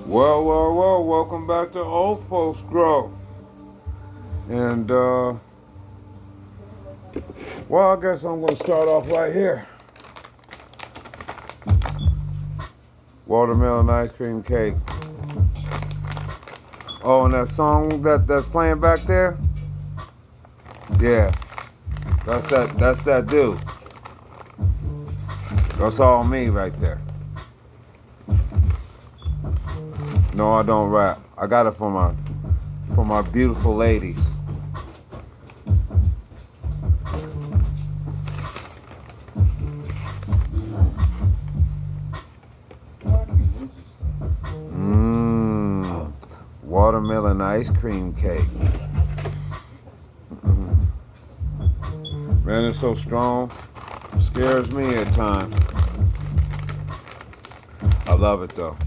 Well, welcome back to Old Folks Grow. And, well, I guess I'm going to start off right here. Watermelon ice cream cake. Oh, and that song that's playing back there? Yeah, that's that dude. That's all me right there. No, I don't rap. I got it from my beautiful ladies. Mmm, watermelon ice cream cake. Man, it's so strong. Scares me at times. I love it though.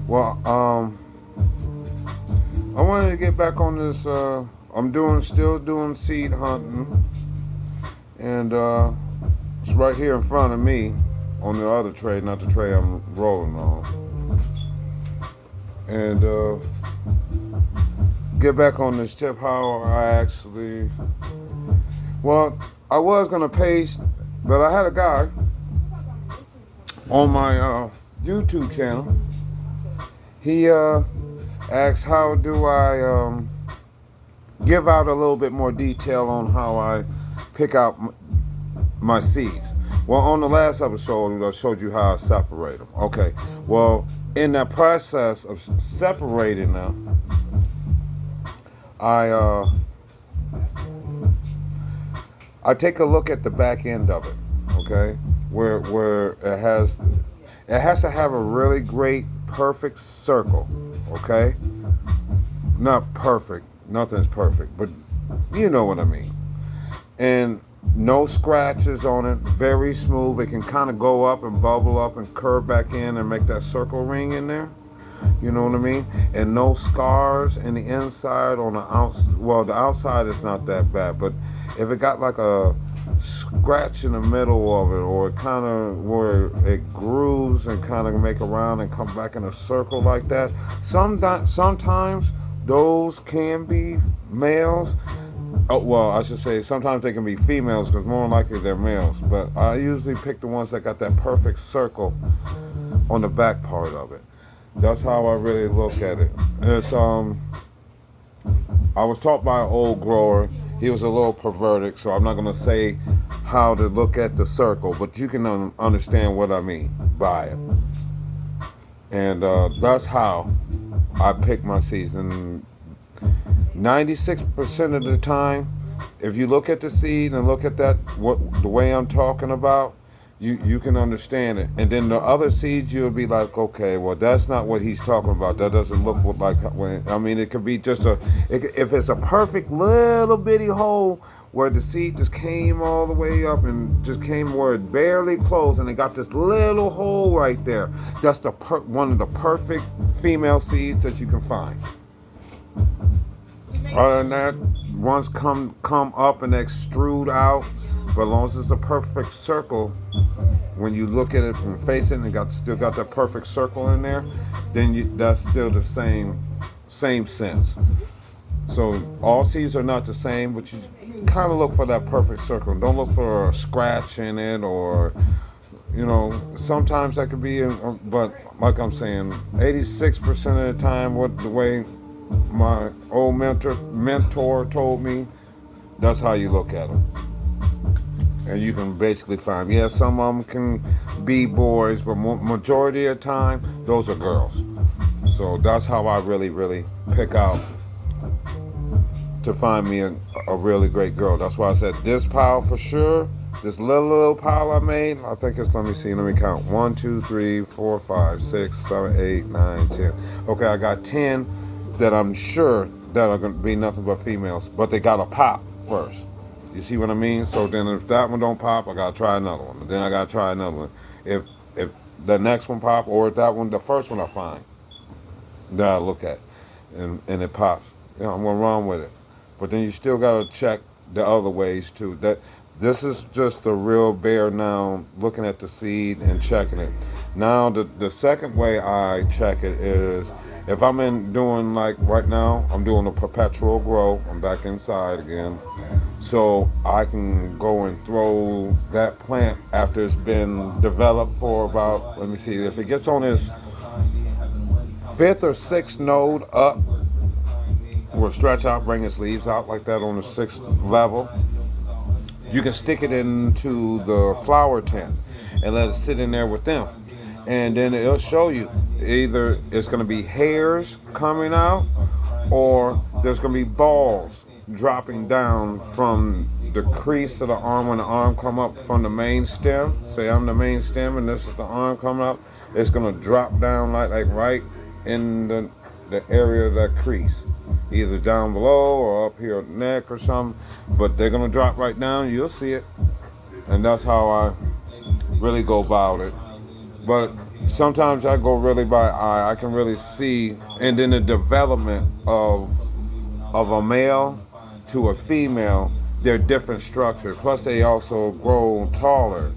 Well, I wanted to get back on this. I'm still doing seed hunting, and it's right here in front of me on the other tray, not the tray I'm rolling on. And get back on this tip how I actually. Well, I was gonna paste, but I had a guy on my YouTube channel. He asked how do I give out a little bit more detail on how I pick out my seeds. Well, on the last episode, I showed you how I separate them. Okay. Well, in that process of separating them, I take a look at the back end of it. Okay, where it has to have a really great perfect circle. Okay, not perfect. Nothing's perfect, but you know what I mean. And no scratches on it, very smooth. It can kind of go up and bubble up and curve back in and make that circle ring in there. You know what I mean? And no scars in the inside on the outside. Well, the outside is not that bad, but if it got like a scratch in the middle of it, or it kind of where it grooves and kind of make around and come back in a circle like that, sometimes those can be males. Oh, well, I should say sometimes they can be females because more than likely they're males. But I usually pick the ones that got that perfect circle on the back part of it. That's how I really look at it. It's I was taught by an old grower. He was a little perverted, so I'm not gonna say how to look at the circle, but you can understand what I mean by it. And that's how I pick my seeds. And 96% of the time, if you look at the seed and look at that, the way I'm talking about, you can understand it. And then the other seeds, you'll be like, okay, well, that's not what he's talking about. That doesn't look like, I mean, it could be just if it's a perfect little bitty hole where the seed just came all the way up and just came where it barely closed and it got this little hole right there. That's one of the perfect female seeds that you can find. Other than that, ones come up and extrude out, but as long as it's a perfect circle, when you look at it and face it and still got that perfect circle in there, then that's still the same sense. So all seeds are not the same, but you kind of look for that perfect circle. Don't look for a scratch in it, or sometimes that could be, but like I'm saying, 86% of the time, the way my old mentor told me, that's how you look at them. And you can basically find, yeah, some of them can be boys, but majority of the time, those are girls. So that's how I really, really pick out to find me a really great girl. That's why I said this pile for sure. This little pile I made, I think it's, let me count. 1, 2, 3, 4, 5, 6, 7, 8, 9, 10. Okay, I got 10 that I'm sure that are going to be nothing but females, but they got to pop first. You see what I mean? So then if that one don't pop, I got to try another one. And then I got to try another one. If the next one pop, or if that one, the first one I find, that I look at, and it pops, I'm going to run with it. But then you still got to check the other ways too. That this is just the real bare now, looking at the seed and checking it. Now the second way I check it is if I'm in doing like right now, I'm doing a perpetual grow. I'm back inside again. So I can go and throw that plant after it's been developed for about, let me see, if it gets on its fifth or sixth node up, will stretch out, bring its leaves out like that on the sixth level. You can stick it into the flower tent and let it sit in there with them. And then it'll show you either it's going to be hairs coming out or there's going to be balls dropping down from the crease of the arm when the arm come up from the main stem. Say I'm the main stem and this is the arm coming up. It's going to drop down like right in the area of that crease, either down below or up here at the neck or something, but they're gonna drop right down. You'll see it, and that's how I really go about it. But sometimes I go really by eye. I can really see, and then the development of a male to a female, they're different structures. Plus, they also grow taller.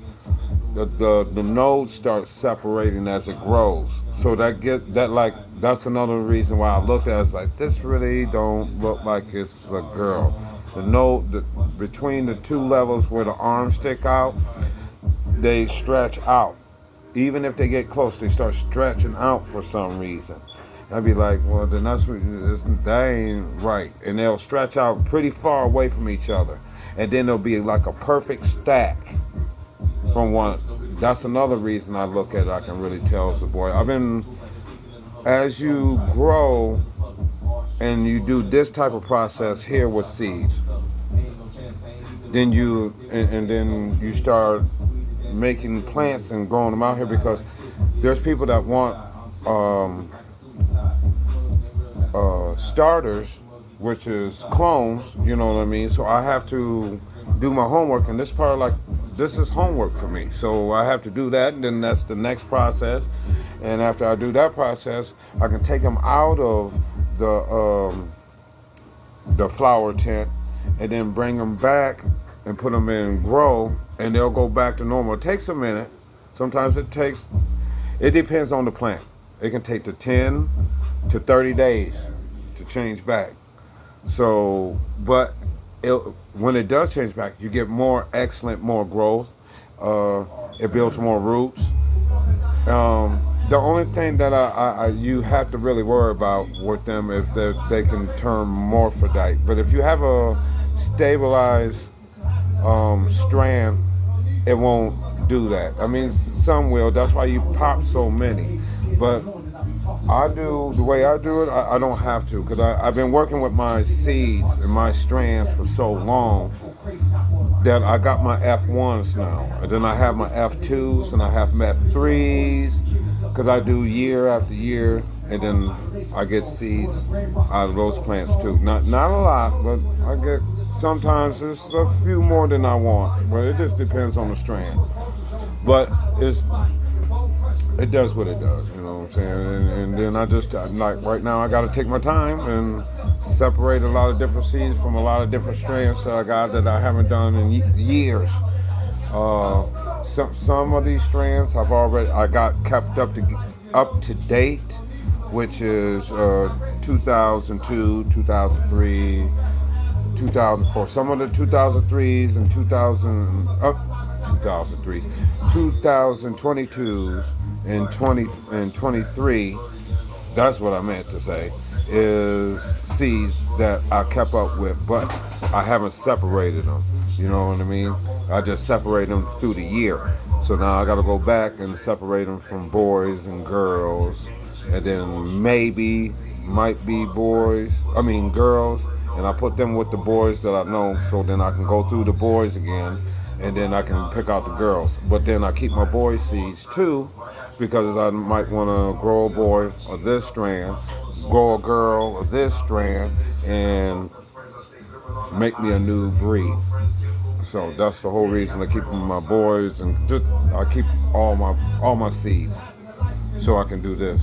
The nodes start separating as it grows. So that's another reason why I looked at it. It's like, this really don't look like it's a girl. Between the two levels where the arms stick out, they stretch out. Even if they get close, they start stretching out for some reason. I'd be like, well, then that ain't right. And they'll stretch out pretty far away from each other. And then there'll be like a perfect stack from one. That's another reason I look at it. I can really tell it's a boy. As you grow and you do this type of process here with seeds, then then you start making plants and growing them out here, because there's people that want starters, which is clones, you know what I mean? So I have to do my homework, and this is homework for me. So I have to do that, and then that's the next process. And after I do that process, I can take them out of the flower tent and then bring them back and put them in grow, and they'll go back to normal. It takes a minute. Sometimes it depends on the plant. It can take to 10 to 30 days to change back. So, but when it does change back, you get more growth. It builds more roots. The only thing that you have to really worry about with them is that they can turn morphodite. But if you have a stabilized strand, it won't do that. I mean, some will. That's why you pop so many. But the way I do it, I don't have to, because I've been working with my seeds and my strands for so long that I got my F1s now. And then I have my F2s and I have my F3s, because I do year after year, and then I get seeds out of those plants too. Not a lot, but I get, sometimes it's a few more than I want, but it just depends on the strand. But it does what it does, you know what I'm saying? And then I just, like right now, I got to take my time and separate a lot of different seeds from a lot of different strands that I got that I haven't done in years. Some of these strands I got kept up to date, which is 2002, 2003, 2004. Some of the 2003s and 2022s and 23, that's what I meant to say, is seeds that I kept up with, but I haven't separated them. You know what I mean? I just separate them through the year. So now I got to go back and separate them from boys and girls, and then might be girls, and I put them with the boys that I know, so then I can go through the boys again, and then I can pick out the girls. But then I keep my boy seeds too, because I might want to grow a boy of this strand, grow a girl of this strand, and make me a new breed. So that's the whole reason I keep my boys, and just I keep all my seeds, so I can do this.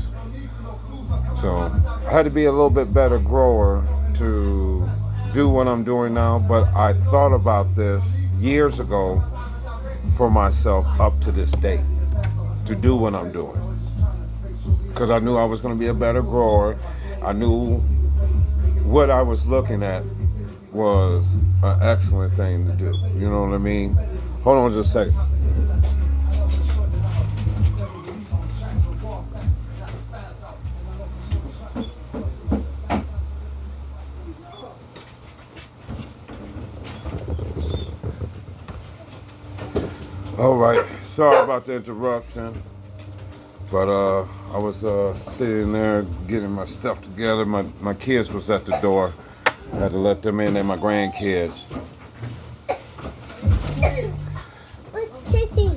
So I had to be a little bit better grower to do what I'm doing now, but I thought about this years ago for myself up to this date to do what I'm doing. Because I knew I was going to be a better grower. I knew what I was looking at was an excellent thing to do. You know what I mean? Hold on just a second. All right, sorry about the interruption, but I was sitting there getting my stuff together. My kids was at the door. I had to let them in. They're my grandkids. What's Titi?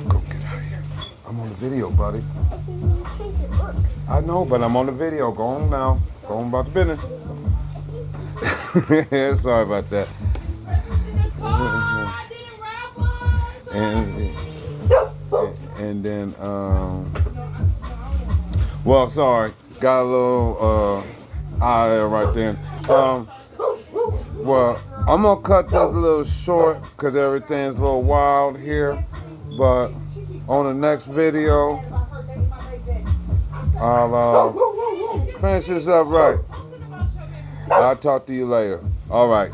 Go get out of here. I'm on the video, buddy. Titi, look. I know, but I'm on the video. Go on now. Go on about the business. Sorry about that. And then well, sorry, got a little eye there right then. Well, I'm gonna cut this a little short because everything's a little wild here, but on the next video I'll finish this up right. I'll talk to you later. All right.